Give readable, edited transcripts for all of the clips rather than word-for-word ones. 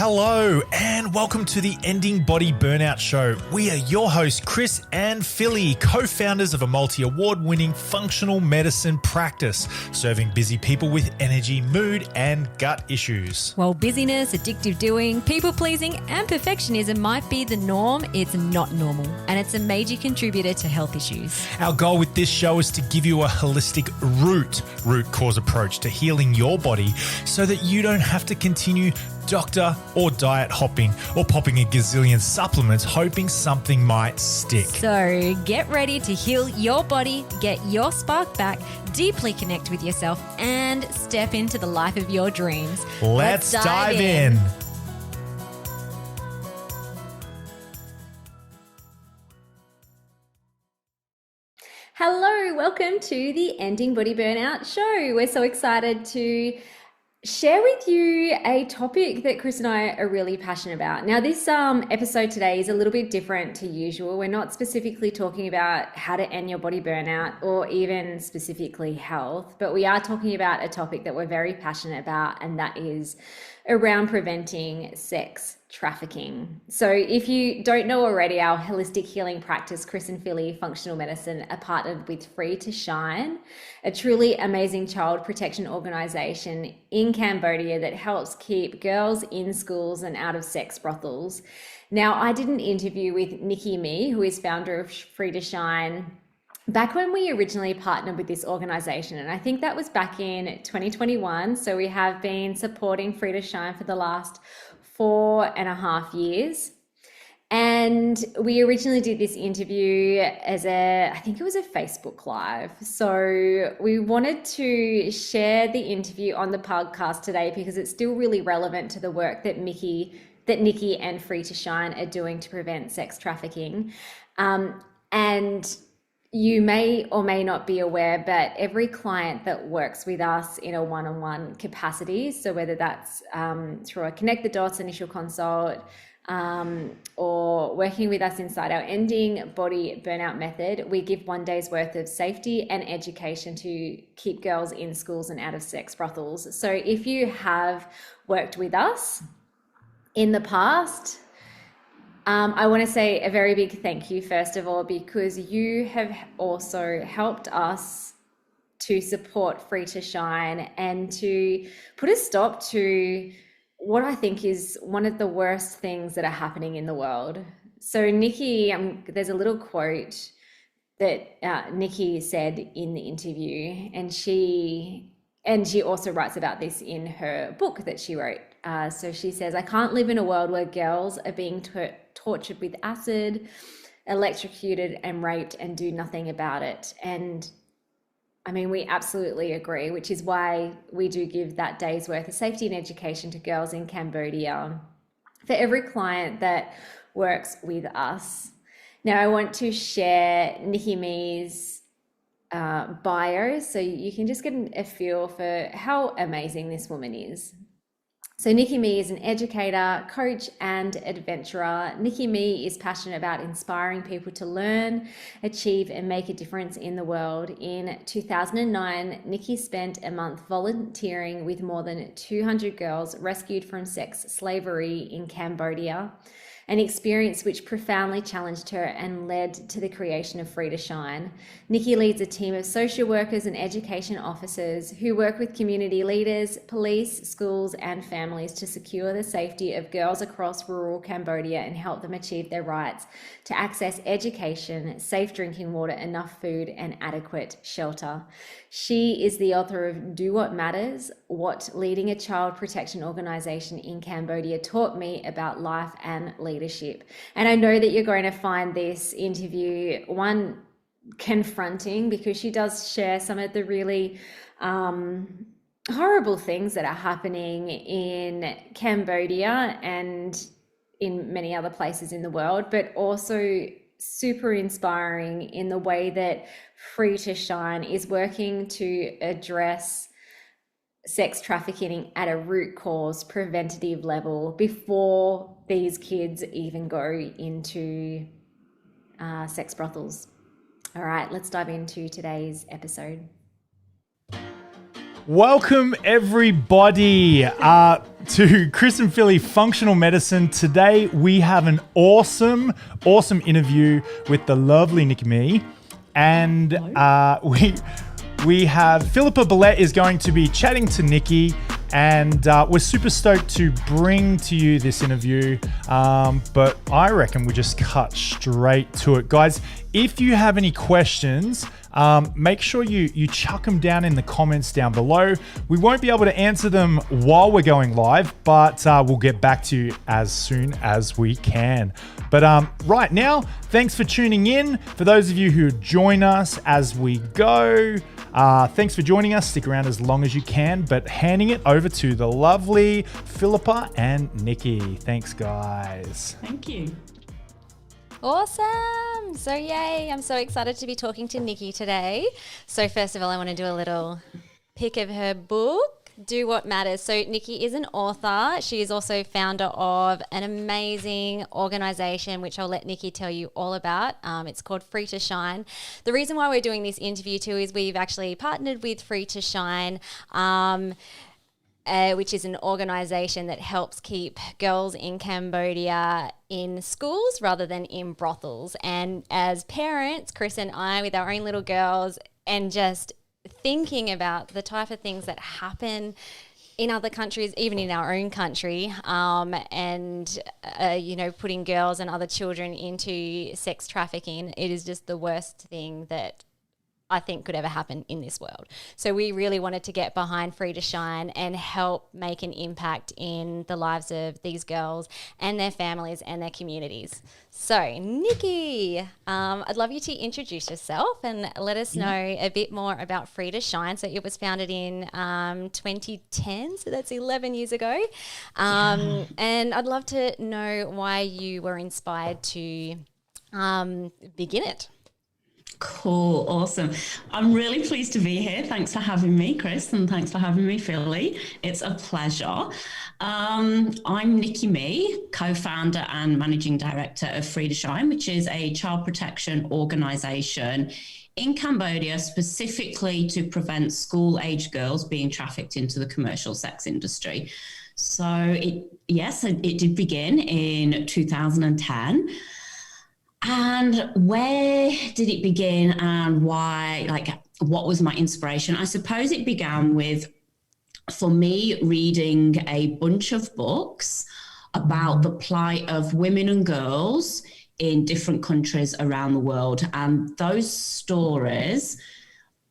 Hello and welcome to the Ending Body Burnout Show. We are your hosts, Chris and Philly, co-founders of a multi-award-winning functional medicine practice, serving busy people with energy, mood, and gut issues. While busyness, addictive doing, people-pleasing, and perfectionism might be the norm, it's not normal, and it's a major contributor to health issues. Our goal with this show is to give you a holistic root cause approach to healing your body so that you don't have to continue doctor or diet hopping or popping a gazillion supplements hoping something might stick. So get ready to heal your body, get your spark back, deeply connect with yourself, and step into the life of your dreams. Let's dive in. Hello, welcome to the Ending Body Burnout Show. We're so excited to share with you a topic that Chris and I are really passionate about. Now, this episode today is a little bit different to usual. We're not specifically talking about how to end your body burnout or even specifically health, but we are talking about a topic that we're very passionate about, and that is around preventing sex trafficking. So if you don't know already, our holistic healing practice, Chris and Philly Functional Medicine, are partnered with Free to Shine, a truly amazing child protection organization in Cambodia that helps keep girls in schools and out of sex brothels. Now, I did an interview with Nicky Mih, who is founder of Free to Shine, back when we originally partnered with this organization, and I think that was back in 2021. So we have been supporting Free to Shine for the last 4.5 years. And we originally did this interview as I think it was a Facebook Live. So we wanted to share the interview on the podcast today because it's still really relevant to the work that Nicky and Free to Shine are doing to prevent sex trafficking. And you may or may not be aware, but every client that works with us in a one-on-one capacity, so whether that's through a Connect the Dots initial consult or working with us inside our Ending Body Burnout method, we give 1 day's worth of safety and education to keep girls in schools and out of sex brothels. So if you have worked with us in the past, I want to say a very big thank you, first of all, because you have also helped us to support Free to Shine and to put a stop to what I think is one of the worst things that are happening in the world. So Nicky, there's a little quote that Nicky said in the interview, and she also writes about this in her book that she wrote. So she says, "I can't live in a world where girls are being tortured with acid, electrocuted and raped and do nothing about it." And I mean, we absolutely agree, which is why we do give that day's worth of safety and education to girls in Cambodia for every client that works with us. Now, I want to share Nicky Mih's bio so you can just get a feel for how amazing this woman is. So Nicky Mih is an educator, coach, and adventurer. Nicky Mih is passionate about inspiring people to learn, achieve, and make a difference in the world. In 2009, Nicky spent a month volunteering with more than 200 girls rescued from sex slavery in Cambodia, an experience which profoundly challenged her and led to the creation of Free to Shine. Nicky leads a team of social workers and education officers who work with community leaders, police, schools, and families to secure the safety of girls across rural Cambodia and help them achieve their rights to access education, safe drinking water, enough food, and adequate shelter. She is the author of Do What Matters: What Leading a Child Protection Organization in Cambodia Taught Me About Life and Leadership. And I know that you're going to find this interview one confronting, because she does share some of the really horrible things that are happening in Cambodia and in many other places in the world, but also super inspiring in the way that Free to Shine is working to address sex trafficking at a root cause preventative level before these kids even go into sex brothels. All right, let's dive into today's episode. Welcome, everybody. to Chris and Philly Functional Medicine. Today we have an awesome interview with the lovely Nicky Mih, and we have Philippa Billette is going to be chatting to Nicky, and we're super stoked to bring to you this interview. But I reckon we just cut straight to it, guys. If you have any questions, make sure you chuck them down in the comments down below. We won't be able to answer them while we're going live, but we'll get back to you as soon as we can. But right now, thanks for tuning in. For those of you who join us as we go, thanks for joining us. Stick around as long as you can, but handing it over to the lovely Philippa and Nicky. Thanks, guys. Thank you. Awesome. So yay, I'm so excited to be talking to Nicky today. So first of all, I want to do a little pick of her book, Do What Matters. So Nicky is an author. She is also founder of an amazing organization, which I'll let Nicky tell you all about. It's called Free to Shine. The reason why we're doing this interview too is we've actually partnered with Free to Shine, which is an organisation that helps keep girls in Cambodia in schools rather than in brothels. And as parents, Chris and I, with our own little girls, and just thinking about the type of things that happen in other countries, even in our own country, putting girls and other children into sex trafficking, it is just the worst thing that I think could ever happen in this world. So we really wanted to get behind Free to Shine and help make an impact in the lives of these girls and their families and their communities. So Nicky, I'd love you to introduce yourself and let us know a bit more about Free to Shine. So it was founded in 2010, so that's 11 years ago. And I'd love to know why you were inspired to begin it. Cool. Awesome. I'm really pleased to be here. Thanks for having me, Chris, and thanks for having me, Philly. It's a pleasure. I'm Nicky Mih, co-founder and managing director of Free to Shine, which is a child protection organisation in Cambodia, specifically to prevent school-aged girls being trafficked into the commercial sex industry. So it did begin in 2010. And where did it begin and why, what was my inspiration? I suppose it began with, for me, reading a bunch of books about the plight of women and girls in different countries around the world. And those stories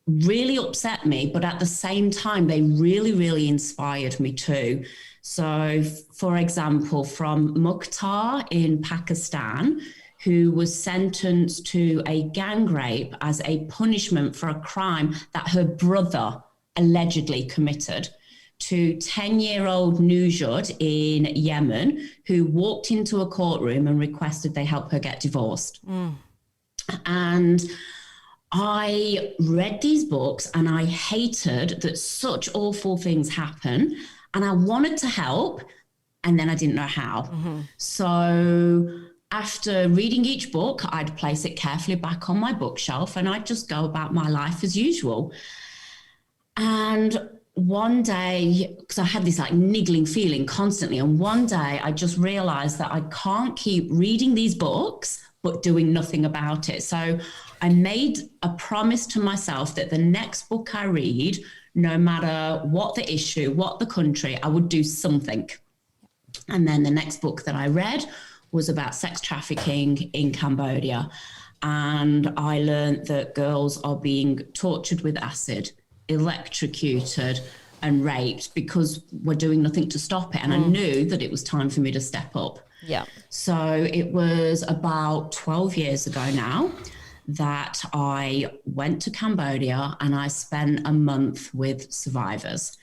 really upset me, but at the same time, they really, really inspired me too. So, for example, from Mukhtar in Pakistan, who was sentenced to a gang rape as a punishment for a crime that her brother allegedly committed, to 10-year-old Nujud in Yemen, who walked into a courtroom and requested they help her get divorced. And I read these books and I hated that such awful things happen, and I wanted to help, and then I didn't know how. So after reading each book, I'd place it carefully back on my bookshelf and I'd just go about my life as usual. And one day, because I had this niggling feeling constantly, and one day I just realized that I can't keep reading these books but doing nothing about it. So I made a promise to myself that the next book I read, no matter what the issue, what the country, I would do something. And then the next book that I read was about sex trafficking in Cambodia. And I learned that girls are being tortured with acid, electrocuted and raped because we're doing nothing to stop it. And I knew that it was time for me to step up. Yeah. So it was about 12 years ago now that I went to Cambodia and I spent a month with survivors.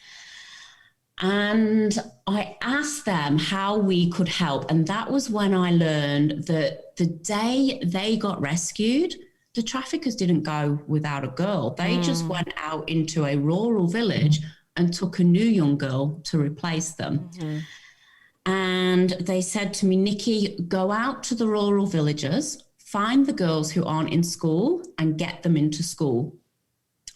And I asked them how we could help. And that was when I learned that the day they got rescued, the traffickers didn't go without a girl. They just went out into a rural village and took a new young girl to replace them. And they said to me, Nicky, go out to the rural villages, find the girls who aren't in school and get them into school.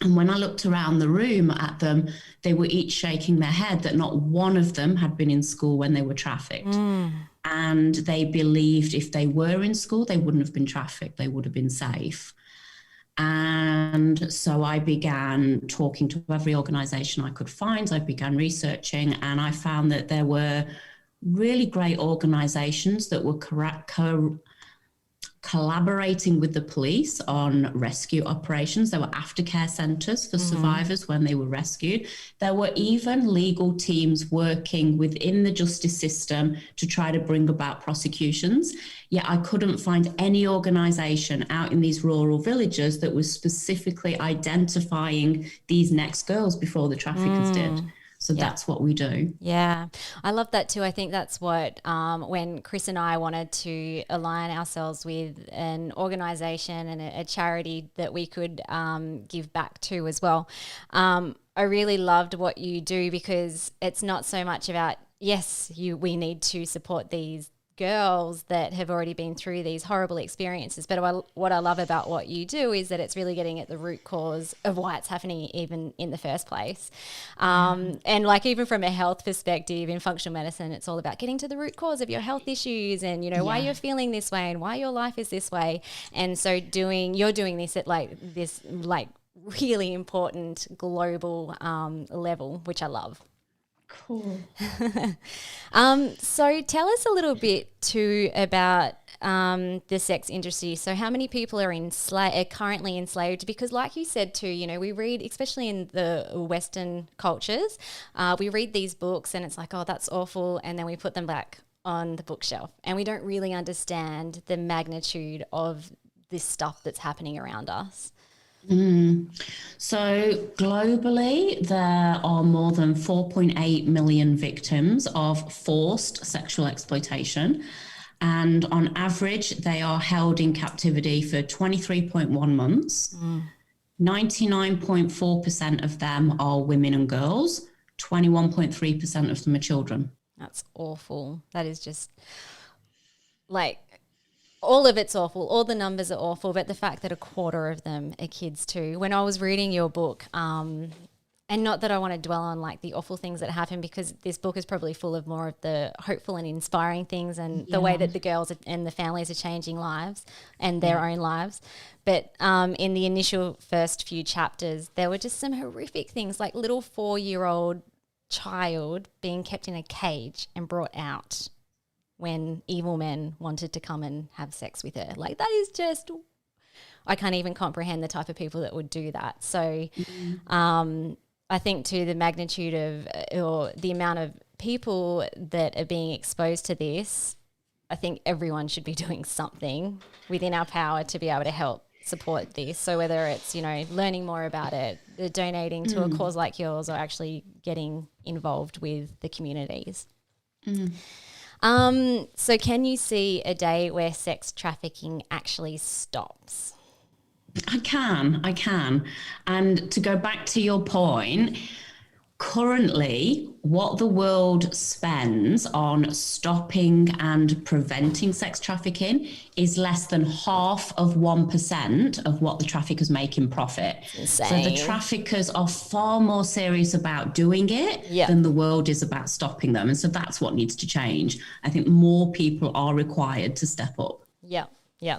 And when I looked around the room at them, they were each shaking their head that not one of them had been in school when they were trafficked. And they believed if they were in school, they wouldn't have been trafficked, they would have been safe. And so I began talking to every organisation I could find. I began researching, and I found that there were really great organisations that were collaborating with the police on rescue operations. There were aftercare centres for survivors when they were rescued. There were even legal teams working within the justice system to try to bring about prosecutions. Yet I couldn't find any organisation out in these rural villages that was specifically identifying these next girls before the traffickers did. So that's what we do. Yeah, I love that too. I think that's what, when Chris and I wanted to align ourselves with an organisation and a charity that we could give back to as well. I really loved what you do, because it's not so much about, yes, we need to support these girls that have already been through these horrible experiences. But what I love about what you do is that it's really getting at the root cause of why it's happening even in the first place. And like, even from a health perspective in functional medicine, it's all about getting to the root cause of your health issues and, why you're feeling this way and why your life is this way. And so you're doing this at this really important global level, which I love. Cool. So tell us a little bit too about the sex industry. So how many people are currently enslaved? Because like you said too, we read, especially in the Western cultures, we read these books and it's like, oh, that's awful. And then we put them back on the bookshelf and we don't really understand the magnitude of this stuff that's happening around us. So globally, there are more than 4.8 million victims of forced sexual exploitation. And on average, they are held in captivity for 23.1 months. 99.4% of them are women and girls. 21.3% of them are children. That's awful. That is just all of it's awful. All the numbers are awful, but the fact that a quarter of them are kids too. When I was reading your book, and not that I want to dwell on the awful things that happen, because this book is probably full of more of the hopeful and inspiring things and the way that the girls and the families are changing lives and their own lives. But in the initial first few chapters, there were just some horrific things, like little 4-year-old child being kept in a cage and brought out when evil men wanted to come and have sex with her. That is just, I can't even comprehend the type of people that would do that. So I think too, the magnitude of, or the amount of people that are being exposed to this, I think everyone should be doing something within our power to be able to help support this. So whether it's, learning more about it, donating to a cause like yours, or actually getting involved with the communities. So can you see a day where sex trafficking actually stops? I can. And to go back to your point, currently what the world spends on stopping and preventing sex trafficking is less than 0.5% of what the traffickers make in profit. Insane. So the traffickers are far more serious about doing it than the world is about stopping them. And so that's what needs to change. I think more people are required to step up. Yeah,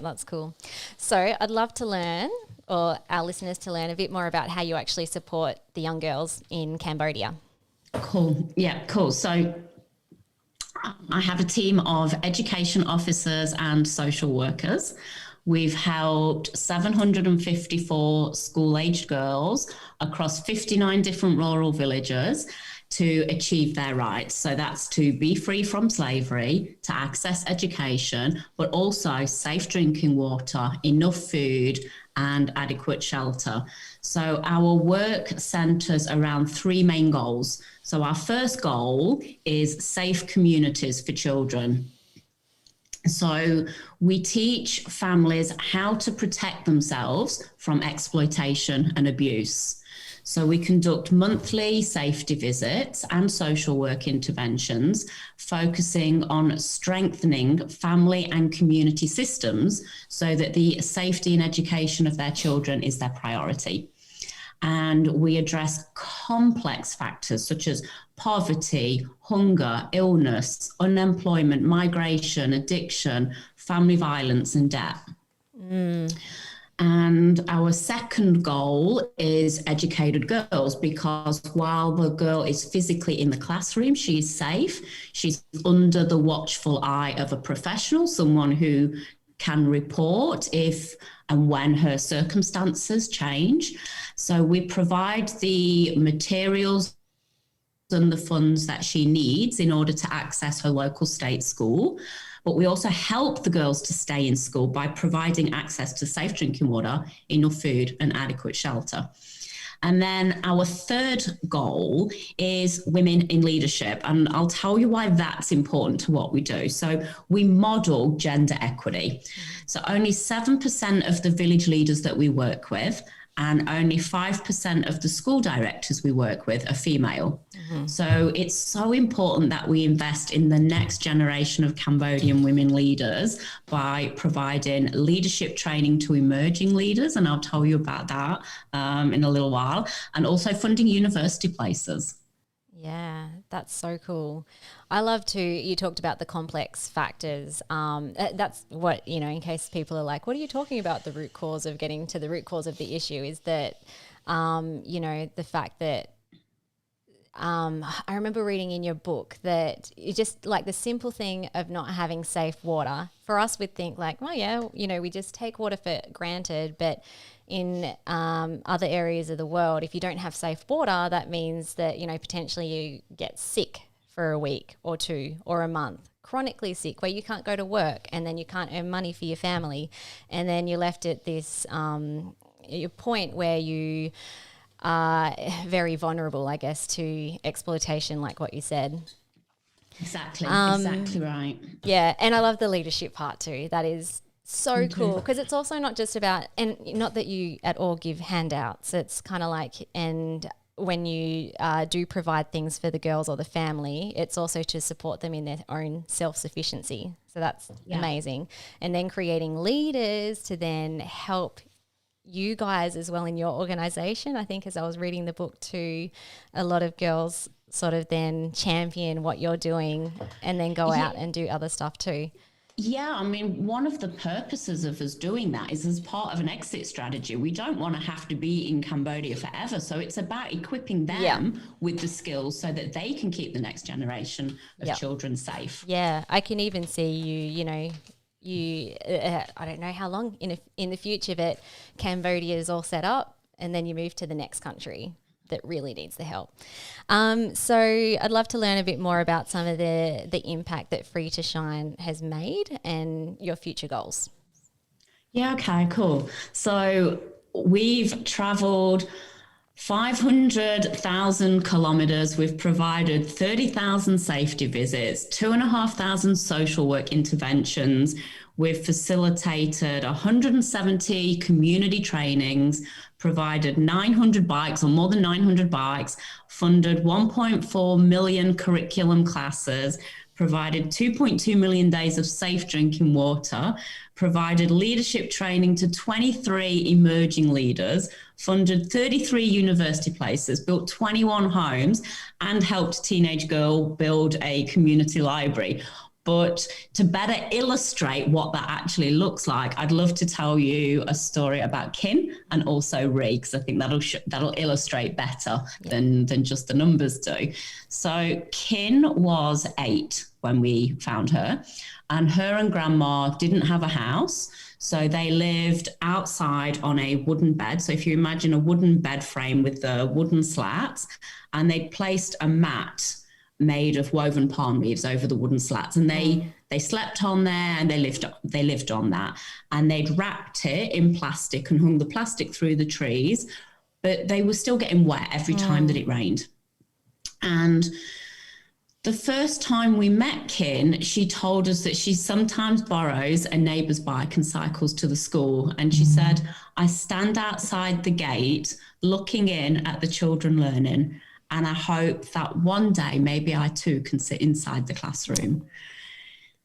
that's cool. So I'd love to learn, or our listeners to learn, a bit more about how you actually support the young girls in Cambodia. Cool. Yeah, cool. So I have a team of education officers and social workers. We've helped 754 school-aged girls across 59 different rural villages to achieve their rights. So that's to be free from slavery, to access education, but also safe drinking water, enough food, and adequate shelter. So our work centres around 3 main goals. So our first goal is safe communities for children. So we teach families how to protect themselves from exploitation and abuse. So we conduct monthly safety visits and social work interventions, focusing on strengthening family and community systems so that the safety and education of their children is their priority. and we address complex factors such as poverty, hunger, illness, unemployment, migration, addiction, family violence, and debt. And our second goal is educated girls, because while the girl is physically in the classroom, she is safe. She's under the watchful eye of a professional, someone who can report if and when her circumstances change. So we provide the materials and the funds that she needs in order to access her local state school. But we also help the girls to stay in school by providing access to safe drinking water, enough food, and adequate shelter. And then our third goal is women in leadership. And I'll tell you why that's important to what we do. So we model gender equity. So only 7% of the village leaders that we work with and only 5% of the school directors we work with are female. So it's so important that we invest in the next generation of Cambodian women leaders by providing leadership training to emerging leaders, and I'll tell you about that in a little while, and also funding university places. Yeah, that's so cool. I love to, you talked about the complex factors. That's what, in case people are like, what are you talking about? The root cause of getting to the root cause of the issue is that, the fact that I remember reading in your book that it's just like the simple thing of not having safe water. For us, we'd think like, oh yeah, we just take water for granted. But in other areas of the world, if you don't have safe water, that means that, potentially you get sick for a week or two or a month, chronically sick, where you can't go to work and then you can't earn money for your family. And then you're left at this your point where you are very vulnerable, I guess, to exploitation, like what you said. Exactly right. Yeah, and I love the leadership part too. That is so cool, because it's also not just about, and not that you at all give handouts. It's kind of like, and when you do provide things for the girls or the family, it's also to support them in their own self-sufficiency. So that's amazing. And then creating leaders to then help you guys as well in your organization. I think as I was reading the book too, a lot of girls sort of then champion what you're doing and then go out and do other stuff too. Yeah, I mean, one of the purposes of us doing that is as part of an exit strategy. We don't want to have to be in Cambodia forever. So it's about equipping them with the skills so that they can keep the next generation of children safe. Yeah, I can even see you, I don't know how long in the future, but Cambodia is all set up and then you move to the next country that really needs the help. So I'd love to learn a bit more about some of the impact that Free to Shine has made and your future goals. Yeah, okay, cool. So we've traveled 500,000 kilometers. We've provided 30,000 safety visits, 2,500 social work interventions. We've facilitated 170 community trainings, provided 900 bikes or more than 900 bikes, funded 1.4 million curriculum classes, provided 2.2 million days of safe drinking water, provided leadership training to 23 emerging leaders, funded 33 university places, built 21 homes, and helped a teenage girl build a community library. But to better illustrate what that actually looks like, I'd love to tell you a story about Kin and also Ree, because I think that'll illustrate better than just the numbers do. So Kin was 8 when we found her, and her and grandma didn't have a house. So they lived outside on a wooden bed. So if you imagine a wooden bed frame with the wooden slats, and they'd placed a mat made of woven palm leaves over the wooden slats, and they slept on there and they lived on that, and they'd wrapped it in plastic and hung the plastic through the trees, but they were still getting wet every time that it rained. And the first time we met Kin, she told us that she sometimes borrows a neighbour's bike and cycles to the school, and she said, I stand outside the gate looking in at the children learning, and I hope that one day maybe I too can sit inside the classroom.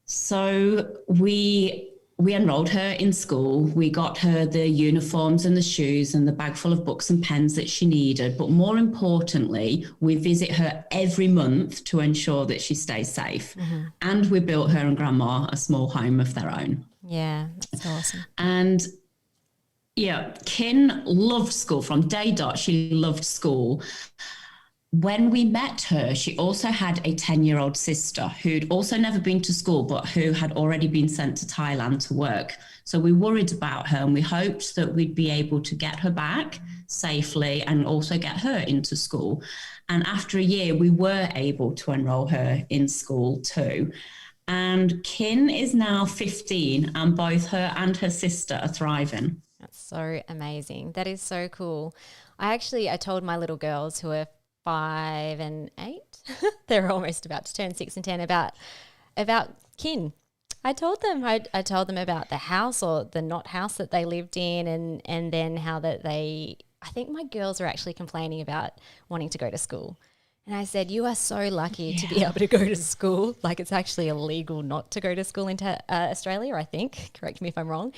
So we we enrolled her in school. We got her the uniforms and the shoes and the bag full of books and pens that she needed. But more importantly, we visit her every month to ensure that she stays safe. Mm-hmm. And we built her and Grandma a small home of their own. Yeah, that's awesome. And yeah, Kin loved school from day dot. She loved school. When we met her, she also had a 10-year-old sister who'd also never been to school, but who had already been sent to Thailand to work. So we worried about her and we hoped that we'd be able to get her back safely and also get her into school. And after a year, we were able to enroll her in school too. And Kin is now 15 and both her and her sister are thriving. That's so amazing. That is so cool. I told my little girls who are 5 and 8, they're almost about to turn 6 and 10, about Kin. I told them about the house or the not house that they lived in, and then how that I think my girls are actually complaining about wanting to go to school. And I said, you are so lucky to be able to go to school. Like, it's actually illegal not to go to school into Australia, I think. Correct me if I'm wrong.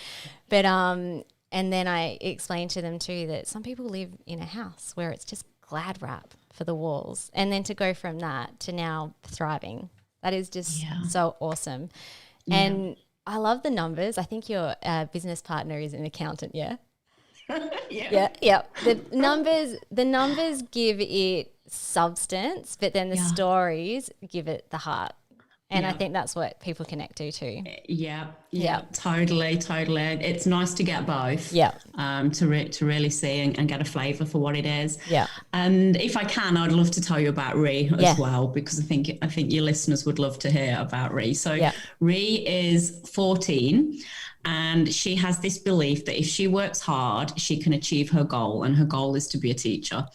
But and then I explained to them too that some people live in a house where it's just glad wrap for the walls, and then to go from that to now thriving, that is just so awesome. And I love the numbers. I think your business partner is an accountant. Yeah. The numbers give it substance, but then the stories give it the heart. And I think that's what people connect to too. Yeah, totally. It's nice to get both. To really see and get a flavour for what it is. Yeah. And if I can, I'd love to tell you about Ree as well, because I think your listeners would love to hear about Ree. So Ree is 14. And she has this belief that if she works hard, she can achieve her goal, and her goal is to be a teacher.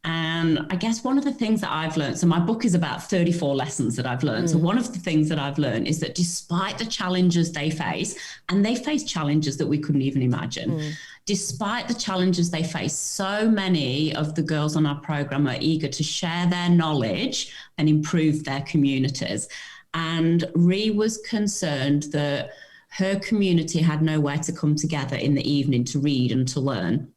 And I guess one of the things that I've learned, so my book is about 34 lessons that I've learned. So one of the things that I've learned is that despite the challenges they face, and they face challenges that we couldn't even imagine, despite the challenges they face, so many of the girls on our program are eager to share their knowledge and improve their communities. And Ree was concerned that her community had nowhere to come together in the evening to read and to learn.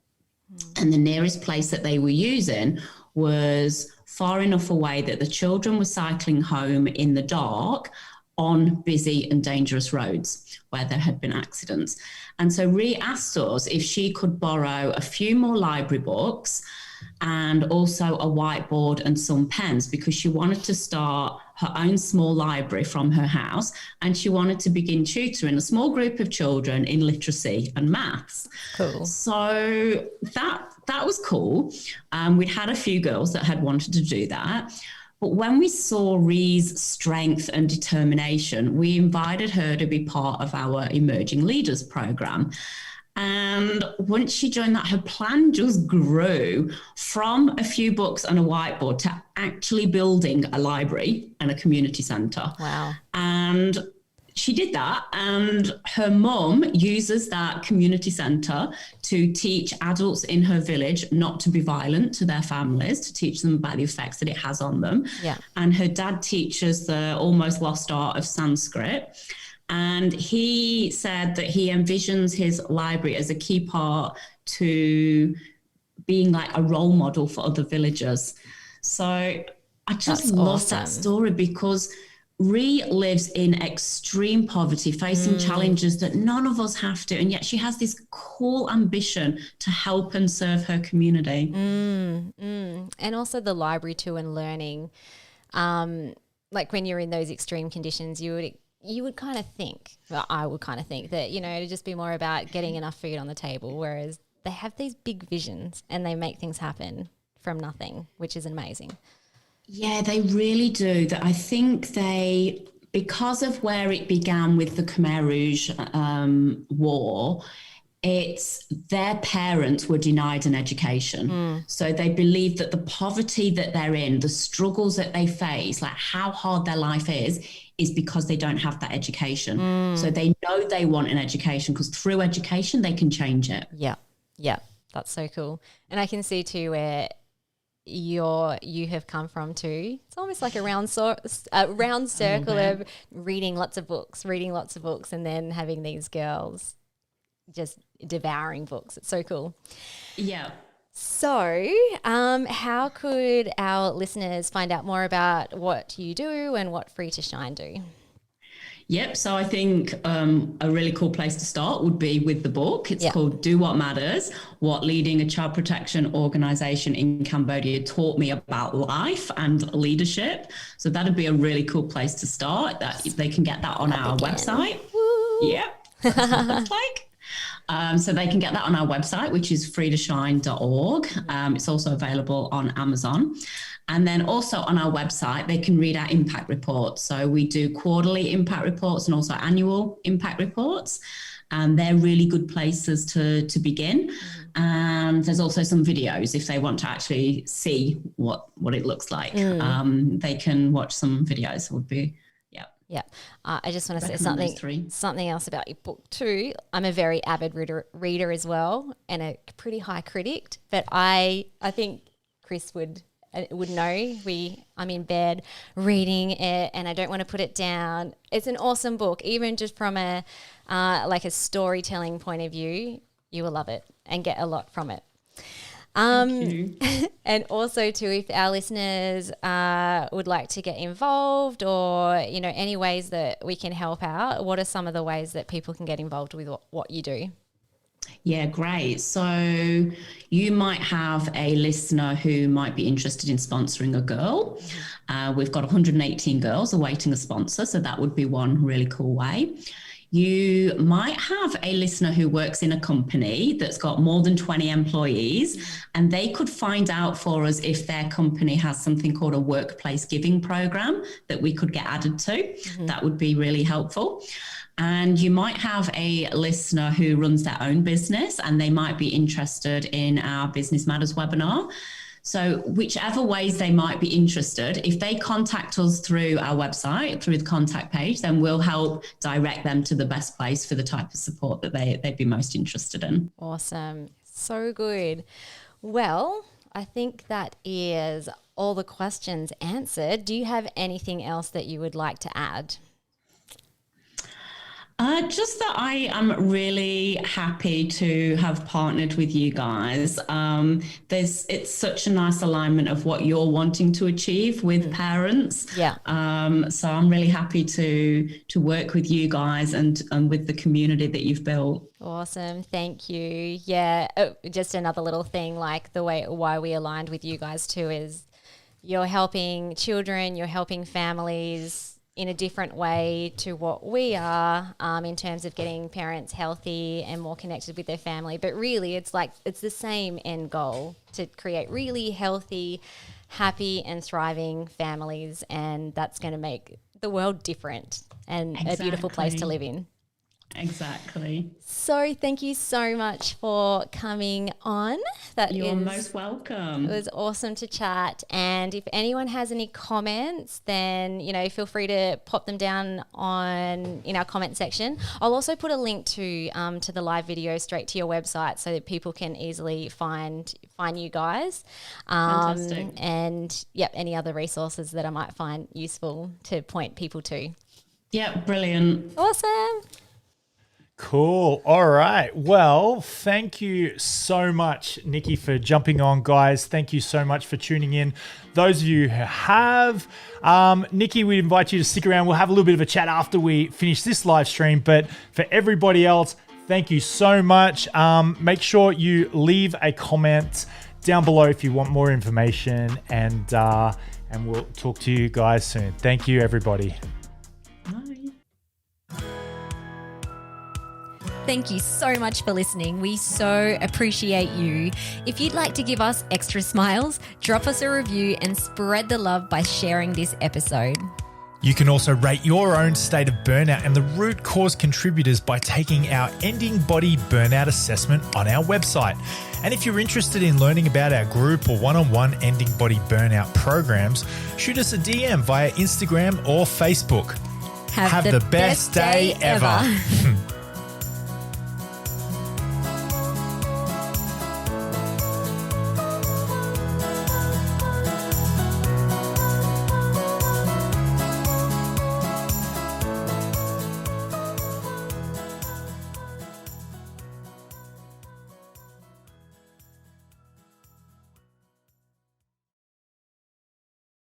And the nearest place that they were using was far enough away that the children were cycling home in the dark on busy and dangerous roads where there had been accidents. And so Ree asked us if she could borrow a few more library books and also a whiteboard and some pens, because she wanted to start her own small library from her house, and she wanted to begin tutoring a small group of children in literacy and maths. Cool. So that was cool. We'd had a few girls that had wanted to do that. But when we saw Ree's strength and determination, we invited her to be part of our Emerging Leaders program. And once she joined that, her plan just grew from a few books and a whiteboard to actually building a library and a community centre. Wow. And she did that, and her mum uses that community centre to teach adults in her village not to be violent to their families, to teach them about the effects that it has on them. Yeah. And her dad teaches the almost lost art of Sanskrit. And he said that he envisions his library as a key part to being like a role model for other villagers. So I just love that story, because Ree lives in extreme poverty, facing challenges that none of us have to. And yet she has this cool ambition to help and serve her community. And also the library too, and learning. Like when you're in those extreme conditions, you would kind of think, well, I would kind of think that, it'd just be more about getting enough food on the table, whereas they have these big visions and they make things happen from nothing, which is amazing. Yeah, they really do. I think because of where it began with the Khmer Rouge war, it's their parents were denied an education. So they believe that the poverty that they're in, the struggles that they face, like how hard their life is because they don't have that education. So they know they want an education, because through education they can change it. Yeah, that's so cool. And I can see too where you have come from too. It's almost like a round circle of reading lots of books, and then having these girls just devouring books. It's so cool. Yeah. So, how could our listeners find out more about what you do and what Free to Shine do? Yep. So I think a really cool place to start would be with the book. It's called Do What Matters, What Leading a Child Protection Organization in Cambodia Taught Me About Life and Leadership. So that'd be a really cool place to start. That they can get that on our website. Woo. Yep. That's what it looks like. So they can get that on our website, which is freetoshine.org. It's also available on Amazon. And then also on our website, they can read our impact reports. So we do quarterly impact reports and also annual impact reports. And they're really good places to begin. And there's also some videos if they want to actually see what it looks like. They can watch some videos. Would be, Yeah. I just want to say something else about your book too. I'm a very avid reader as well, and a pretty high critic, but I think Chris would know. I'm in bed reading it, and I don't want to put it down. It's an awesome book, even just from a storytelling point of view. You will love it and get a lot from it. Thank you. And also too, if our listeners would like to get involved, or any ways that we can help out, what are some of the ways that people can get involved with what you do? Yeah, great. So you might have a listener who might be interested in sponsoring a girl. We've got 118 girls awaiting a sponsor, so that would be one really cool way. You might have a listener who works in a company that's got more than 20 employees, and they could find out for us if their company has something called a workplace giving program that we could get added to. That would be really helpful. And you might have a listener who runs their own business, and they might be interested in our Business Matters webinar. So whichever ways they might be interested, if they contact us through our website, through the contact page, then we'll help direct them to the best place for the type of support that they'd be most interested in. Awesome. So good. Well, I think that is all the questions answered. Do you have anything else that you would like to add? Just that I am really happy to have partnered with you guys. It's such a nice alignment of what you're wanting to achieve with parents. Yeah. So I'm really happy to work with you guys and with the community that you've built. Awesome. Thank you. Yeah. Just another little thing, like why we aligned with you guys too is you're helping children, you're helping families in a different way to what we are, in terms of getting parents healthy and more connected with their family. But really, it's the same end goal, to create really healthy, happy and thriving families, and that's going to make the world different and a beautiful place to live in. Exactly. So thank you so much for coming on. You're most welcome. It was awesome to chat. And if anyone has any comments, then, feel free to pop them down in our comment section. I'll also put a link to the live video straight to your website so that people can easily find you guys. Fantastic. And any other resources that I might find useful to point people to. Yeah, brilliant. Awesome. Cool. All right. Well, thank you so much, Nicky, for jumping on, guys. Thank you so much for tuning in. Those of you who have, Nicky, we invite you to stick around. We'll have a little bit of a chat after we finish this live stream. But for everybody else, thank you so much. Make sure you leave a comment down below if you want more information, and we'll talk to you guys soon. Thank you, everybody. Bye. Thank you so much for listening. We so appreciate you. If you'd like to give us extra smiles, drop us a review and spread the love by sharing this episode. You can also rate your own state of burnout and the root cause contributors by taking our Ending Body Burnout Assessment on our website. And if you're interested in learning about our group or one-on-one Ending Body Burnout programs, shoot us a DM via Instagram or Facebook. Have the best day ever.